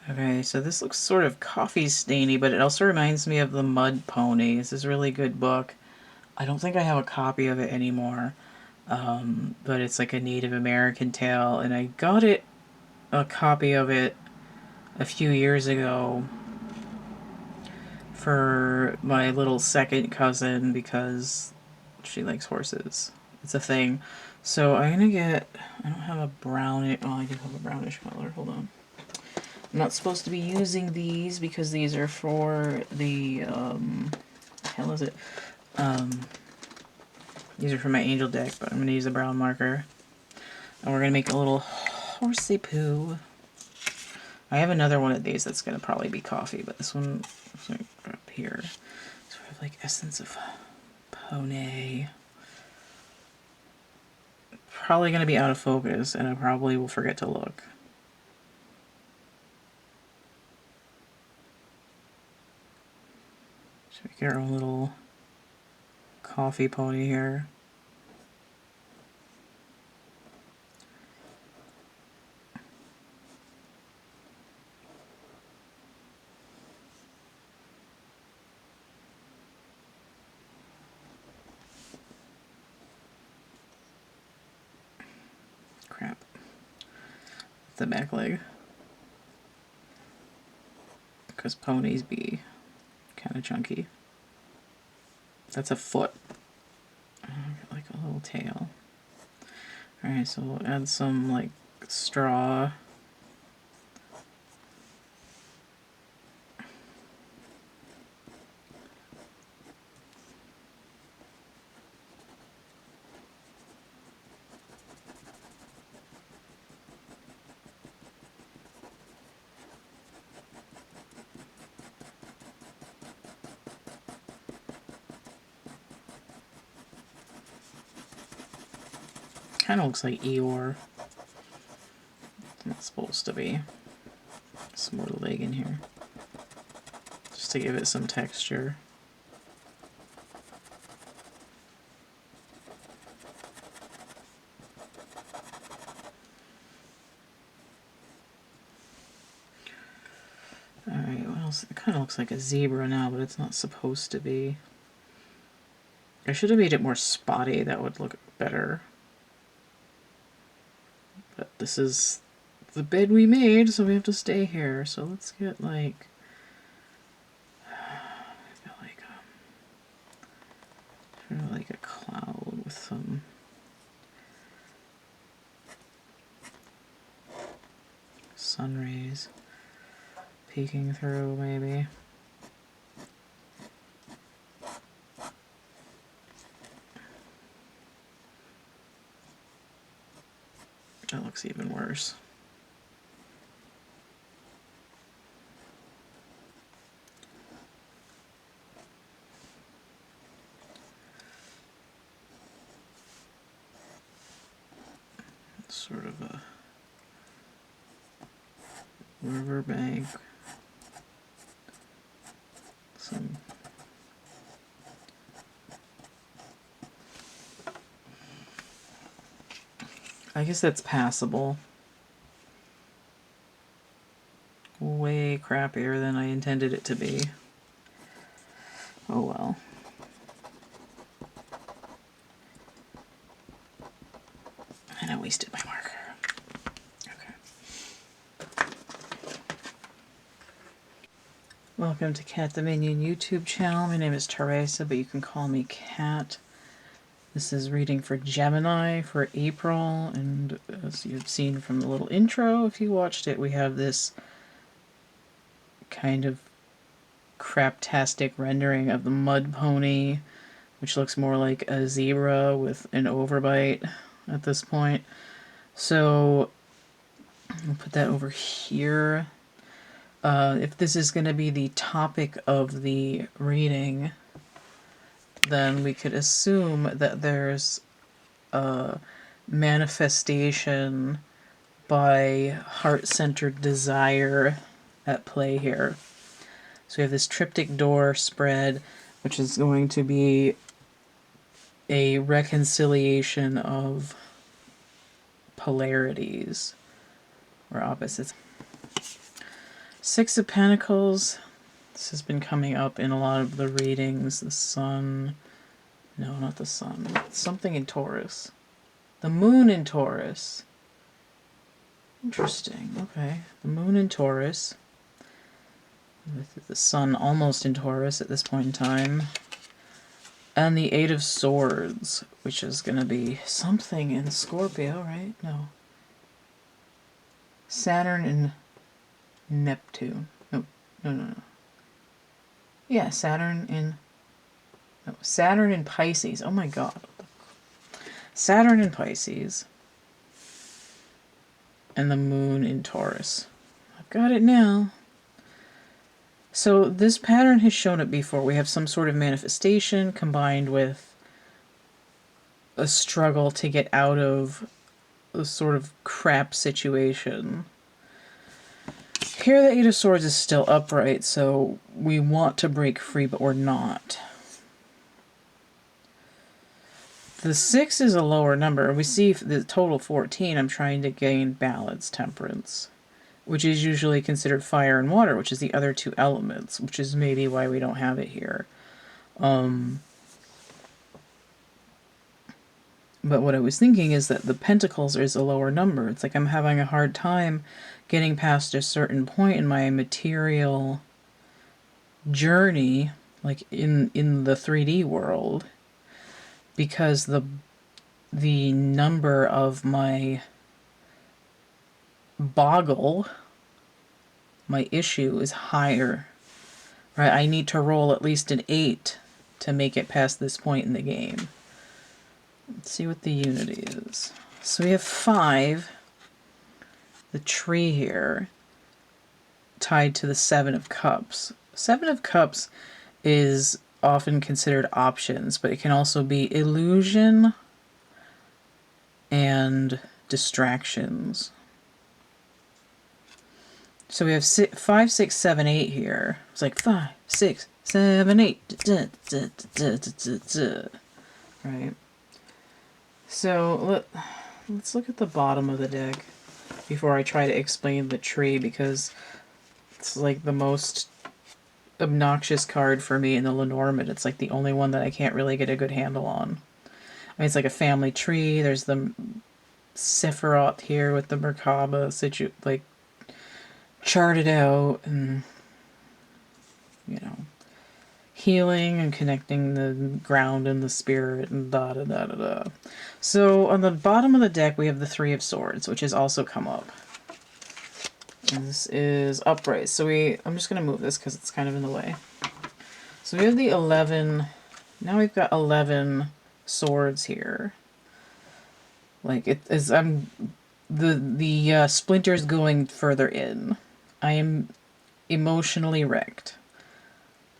Okay, so this looks sort of coffee stainy, but it also reminds me of The Mud Pony. This is a really good book. I don't think I have a copy of it anymore, but it's like a Native American tale, and I got a copy of it a few years ago for my little second cousin because she likes horses. It's a thing. So I'm gonna get, I don't have a brownish, oh, I do have a brownish color, hold on. I'm not supposed to be using these because these are for the, the hell is it? These are for my angel deck, but I'm gonna use a brown marker. And we're gonna make a little horsey poo. I have another one of these that's gonna probably be coffee, but this one is like up here. Sort of like essence of pony. Probably gonna be out of focus, and I probably will forget to look. So we get our own little coffee pony here. Crap. The back leg. Because ponies be kind of chunky. That's a foot. Like a little tail. Alright, so we'll add some like straw. Kind of looks like Eeyore. It's not supposed to be. Some more leg in here. Just to give it some texture. Alright, what else? It kind of looks like a zebra now, but it's not supposed to be. I should have made it more spotty. That would look better. But this is the bed we made, so we have to stay here. So let's get like, sort of like a cloud with some sun rays peeking through, maybe. That looks even worse. Sort of a riverbank. Some I guess that's passable. Way crappier than I intended it to be. Oh well. And I wasted my marker. Okay. Welcome to CATtheMinion YouTube channel. My name is Teresa, but you can call me Cat. This is reading for Gemini for April, and as you've seen from the little intro, if you watched it, we have this kind of craptastic rendering of the mud pony, which looks more like a zebra with an overbite at this point. So I'll put that over here. If this is going to be the topic of the reading, then we could assume that there's a manifestation by heart-centered desire at play here. So we have this triptych door spread, which is going to be a reconciliation of polarities or opposites. Six of Pentacles. This has been coming up in a lot of the readings. The Sun. No, not the Sun. Something in Taurus. The Moon in Taurus. Interesting. Okay. The Moon in Taurus. With the Sun almost in Taurus at this point in time. And the Eight of Swords, which is going to be something in Scorpio, right? No. Saturn and Neptune. No. Yeah, Saturn in Pisces. Oh my god. Saturn in Pisces. And the Moon in Taurus. I've got it now. So this pattern has shown up before. We have some sort of manifestation combined with a struggle to get out of a sort of crap situation. Here the Eight of Swords is still upright, so we want to break free, but we're not. The 6 is a lower number. We see the total 14. I'm trying to gain balance, temperance, which is usually considered fire and water, which is the other two elements, which is maybe why we don't have it here. But what I was thinking is that the Pentacles is a lower number. It's like I'm having a hard time getting past a certain point in my material journey, like in the 3D world, because the number of my boggle, my issue, is higher. Right? I need to roll at least an 8 to make it past this point in the game. Let's see what the unity is. So we have 5, the tree here, tied to the 7 of Cups. 7 of Cups is often considered options, but it can also be illusion and distractions. So we have 5, 6, 7, 8 here. It's like 5, 6, 7, 8. Right? So let's look at the bottom of the deck before I try to explain the tree, because it's like the most obnoxious card for me in the Lenormand. It's like the only one that I can't really get a good handle on. I mean, it's like a family tree. There's the Sephiroth here with the Merkaba like charted out, and you know, healing and connecting the ground and the spirit and da da da da da. So on the bottom of the deck we have the Three of Swords, which has also come up. And this is upright. So I'm just going to move this because it's kind of in the way. So we have the 11. Now we've got 11 swords here. Like the splinters going further in. I am emotionally wrecked.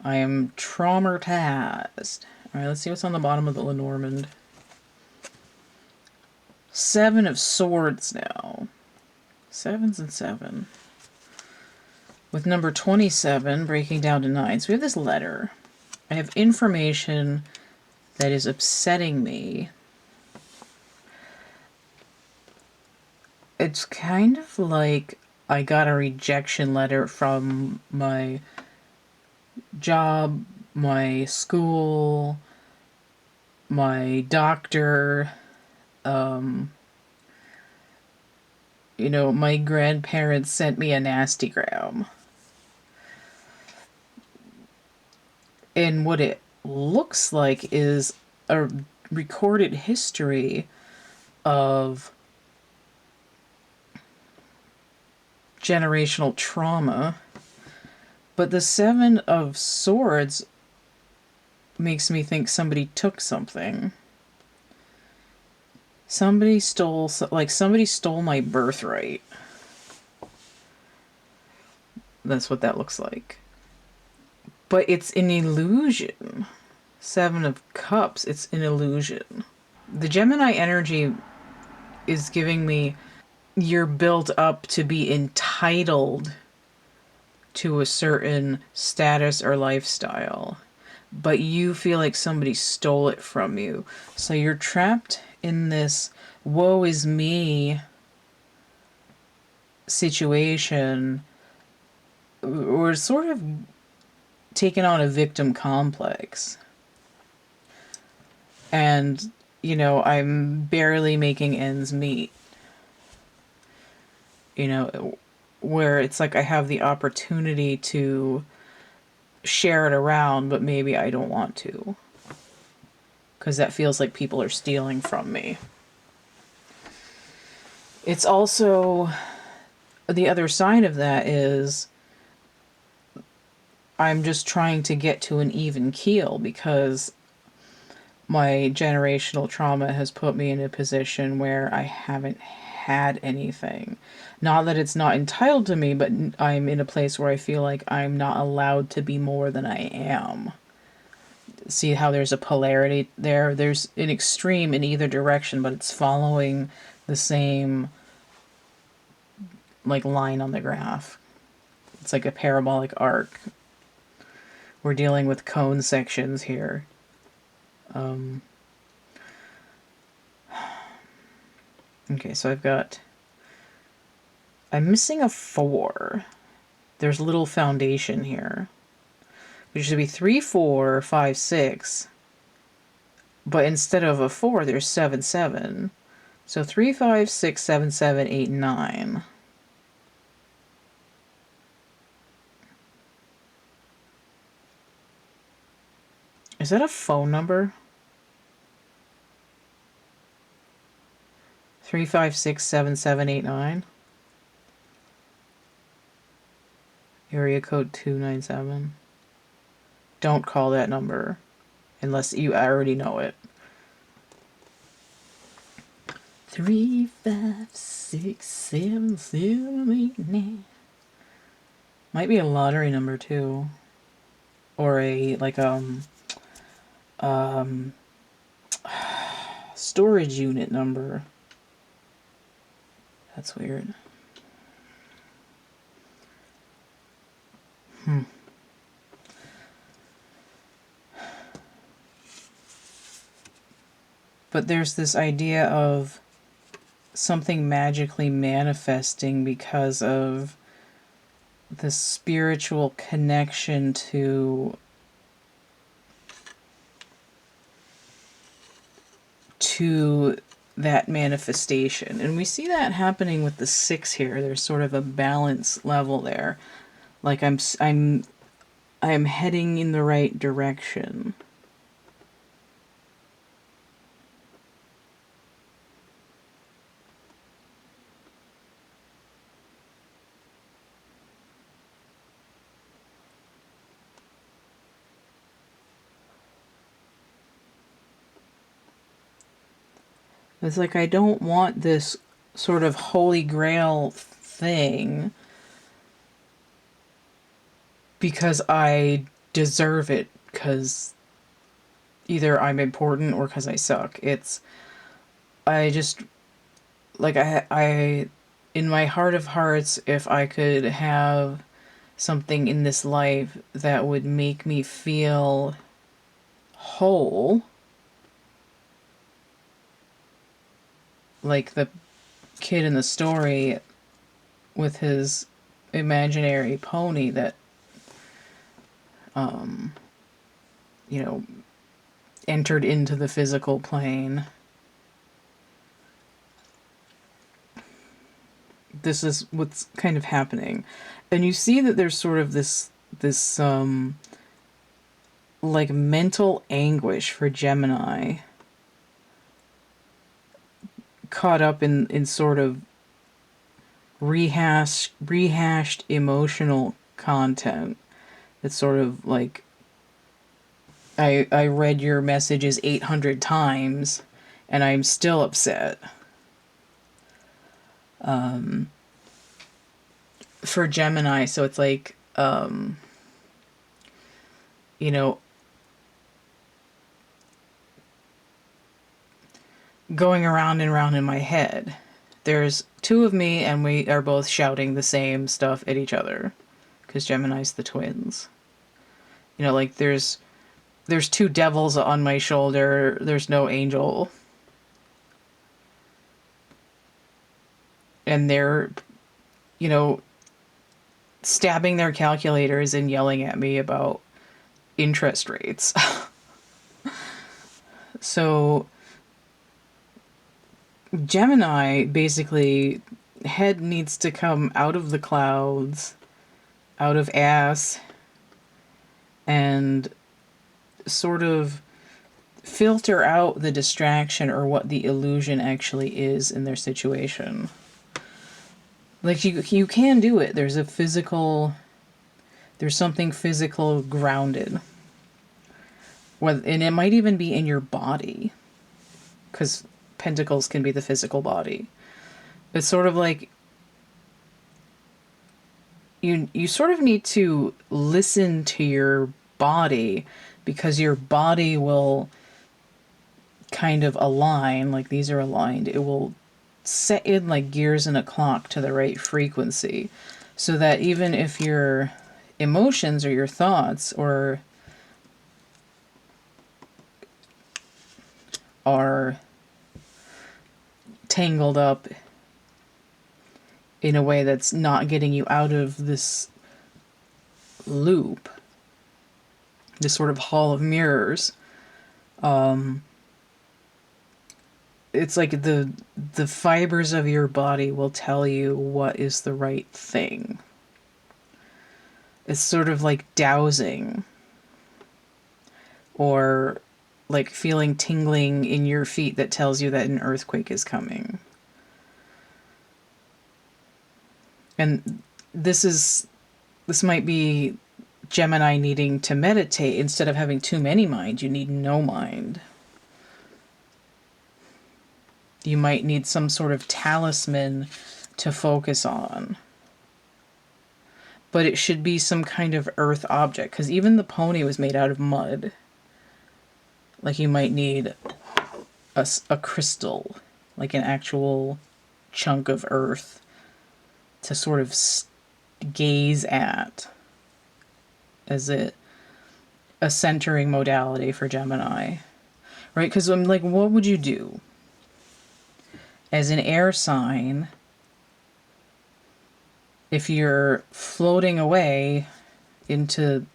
I am traumatized. Alright, let's see what's on the bottom of the Lenormand. 7 of Swords now. 7s and 7. With number 27 breaking down to 9. So we have this letter. I have information that is upsetting me. It's kind of like I got a rejection letter from my job, my school, my doctor, you know, my grandparents sent me a nastygram. And what it looks like is a recorded history of generational trauma. But the 7 of Swords makes me think somebody took something. Somebody stole my birthright. That's what that looks like. But it's an illusion. 7 of Cups, it's an illusion. The Gemini energy is giving me, you're built up to be entitled to a certain status or lifestyle, but you feel like somebody stole it from you. So you're trapped in this woe is me situation we're sort of taking on a victim complex. And, you know, I'm barely making ends meet. You know, where it's like I have the opportunity to share it around, but maybe I don't want to. Because that feels like people are stealing from me. It's also, the other side of that is I'm just trying to get to an even keel because my generational trauma has put me in a position where I haven't had anything. Not that it's not entitled to me, but I'm in a place where I feel like I'm not allowed to be more than I am. See how there's a polarity there? There's an extreme in either direction, but it's following the same like line on the graph. It's like a parabolic arc. We're dealing with cone sections here. Okay, so I'm missing a 4. There's a little foundation here. Which should be 3, 4, 5, 6. But instead of a 4, there's 7, 7. So 3, 5, 6, 7, 7, 8, 9. Is that a phone number? 3, 5, 6, 7, 7, 8, 9. Area code 297. Don't call that number unless you already know it. 3, 5, 6, 7, 7, 8, 9. Might be a lottery number too. Or a like storage unit number. That's weird. But there's this idea of something magically manifesting because of the spiritual connection to that manifestation. And we see that happening with the 6 here. There's sort of a balance level there. Like I'm heading in the right direction. It's like I don't want this sort of holy grail thing because I deserve it, because either I'm important or because I suck. I just, like, I, in my heart of hearts, if I could have something in this life that would make me feel whole, like the kid in the story with his imaginary pony that, you know, entered into the physical plane. This is what's kind of happening. And you see that there's sort of this like mental anguish for Gemini caught up in sort of rehashed emotional content. It's sort of like I read your messages 800 times and I'm still upset. For Gemini, so it's like, you know, going around and around in my head. There's 2 of me and we are both shouting the same stuff at each other because Gemini's the twins. You know, like there's 2 devils on my shoulder. There's no angel. And they're, you know, stabbing their calculators and yelling at me about interest rates. So Gemini, basically, head needs to come out of the clouds, out of ass, and sort of filter out the distraction or what the illusion actually is in their situation. Like, you can do it. There's something physical grounded. And it might even be in your body, because pentacles can be the physical body. It's sort of like you sort of need to listen to your body, because your body will kind of align, like these are aligned. It will set in like gears in a clock to the right frequency, so that even if your emotions or your thoughts are tangled up in a way that's not getting you out of this loop, this sort of hall of mirrors, it's like the fibers of your body will tell you what is the right thing. It's sort of like dowsing, or like feeling tingling in your feet that tells you that an earthquake is coming. And this might be Gemini needing to meditate. Instead of having too many minds, you need no mind. You might need some sort of talisman to focus on. But it should be some kind of earth object, because even the pony was made out of mud. Like, you might need a crystal, like an actual chunk of earth to sort of gaze at as a centering modality for Gemini. Right? Because I'm like, what would you do? As an air sign, if you're floating away into,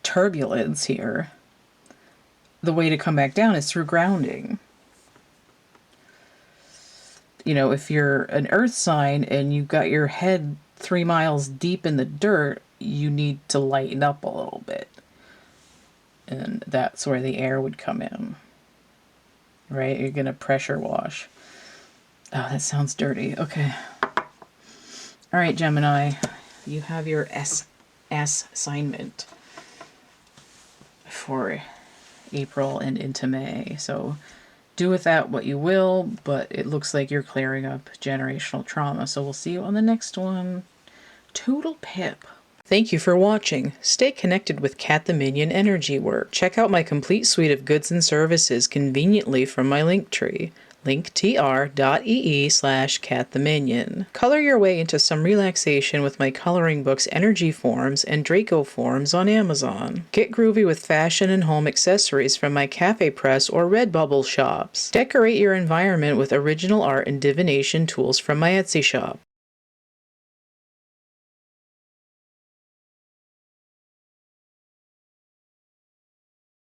turbulence here, the way to come back down is through grounding. If you're an earth sign and you've got your head 3 miles deep in the dirt, you need to lighten up a little bit. And that's where the air would come in. Right? You're going to pressure wash. Oh, that sounds dirty. Okay. All right, Gemini. You have your assignment for April and into May. So do with that what you will, but it looks like you're clearing up generational trauma. So we'll see you on the next one. Total pip. Thank you for watching. Stay connected with CATtheMinion energy work. Check out my complete suite of goods and services conveniently from my Linktree. linktr.ee/CATtheMinion. Color your way into some relaxation with my coloring books Energy Forms and Draco Forms on Amazon. Get groovy with fashion and home accessories from my Cafe Press or Redbubble shops. Decorate your environment with original art and divination tools from my Etsy shop.